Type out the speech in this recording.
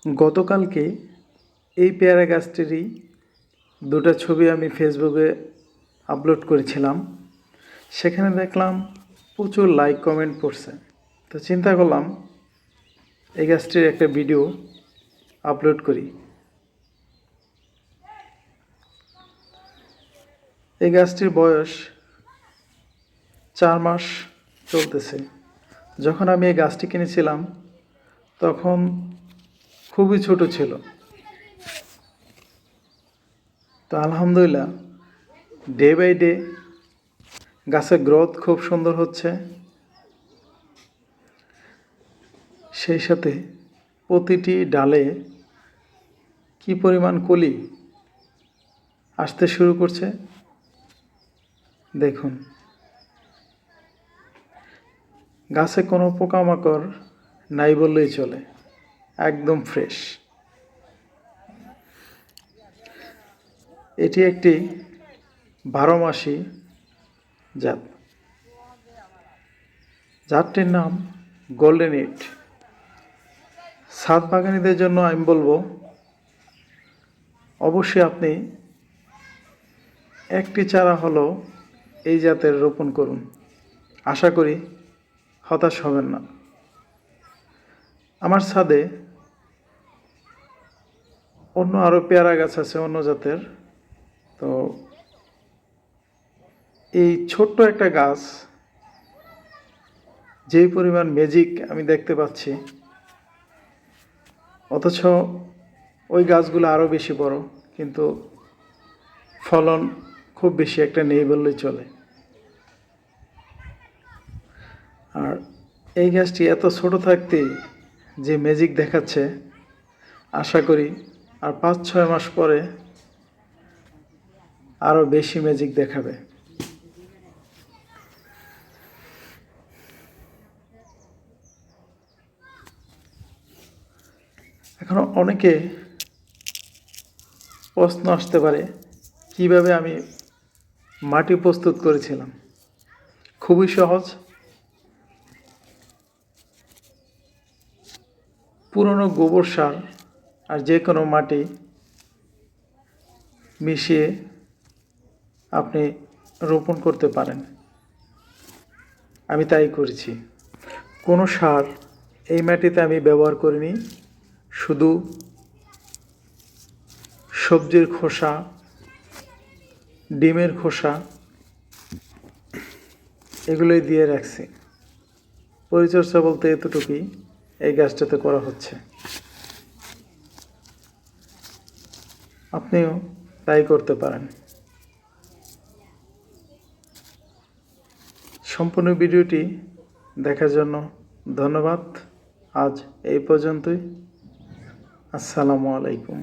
গতকালকে এই পেয়ারা গাছটিরই দুটো ছবি আমি ফেসবুকে আপলোড করেছিলাম। সেখানে দেখলাম প্রচুর লাইক কমেন্ট পড়ছে। তো চিন্তা করলাম এই গাছটির একটা ভিডিও আপলোড করি। এই গাছটির বয়স 4 মাস চলতেছে। যখন আমি এই গাছটি কিনেছিলাম তখন খুবই ছোট ছিল। তো আলহামদুলিল্লাহ ডে বাই ডে গাছের গ্রোথ খুব সুন্দর হচ্ছে। সেই সাথে প্রতিটি ডালে কি পরিমাণ কলি আসতে শুরু করছে দেখুন। গাছে কোনো পোকামাকড় নাই বললেই চলে, একদম ফ্রেশ। এটি একটি 12 মাসি জাত। জাতটির নাম গোল্ডেন ইট। ছাদ বাগানীদের জন্য আমি বলবো অবশ্যই আপনি একটি চারা হলেও এই জাতের রোপণ করুন। আশা করি হতাশ হবেন না। আমার ছাদে অন্য আরও পেয়ারা গাছ আছে অন্য জাতের। তো এই ছোট্ট একটা গাছ যেই পরিমাণ ম্যাজিক আমি দেখতে পাচ্ছি, অথচ ওই গাছগুলো আরও বেশি বড়, কিন্তু ফলন খুব বেশি একটা নেই বললেই চলে। আর এই গাছটি এত ছোট থাকতেই যে ম্যাজিক দেখাচ্ছে, আশা করি আর 5-6 মাস পরে আরও বেশি ম্যাজিক দেখাবে। এখন অনেকে প্রশ্ন আসতে পারে কিভাবে আমি মাটি প্রস্তুত করেছিলাম। খুবই সহজ। পুরনো গোবর সার আর যে কোনো মাটি মিশিয়ে আপনি রোপণ করতে পারেন। আমি তাই করেছি। কোনো সার এই মাটিতে আমি ব্যবহার করিনি। শুধু সবজির খোসা, ডিমের খোসা এগুলোই দিয়ে রাখছি। পরিচর্যা বলতে এতটুকুই এই গাছটাতে করা হচ্ছে। আপনিও তাই করতে পারেন। সম্পূর্ণ ভিডিওটি দেখার জন্য ধন্যবাদ। আজ এই পর্যন্তই। আসসালামু আলাইকুম।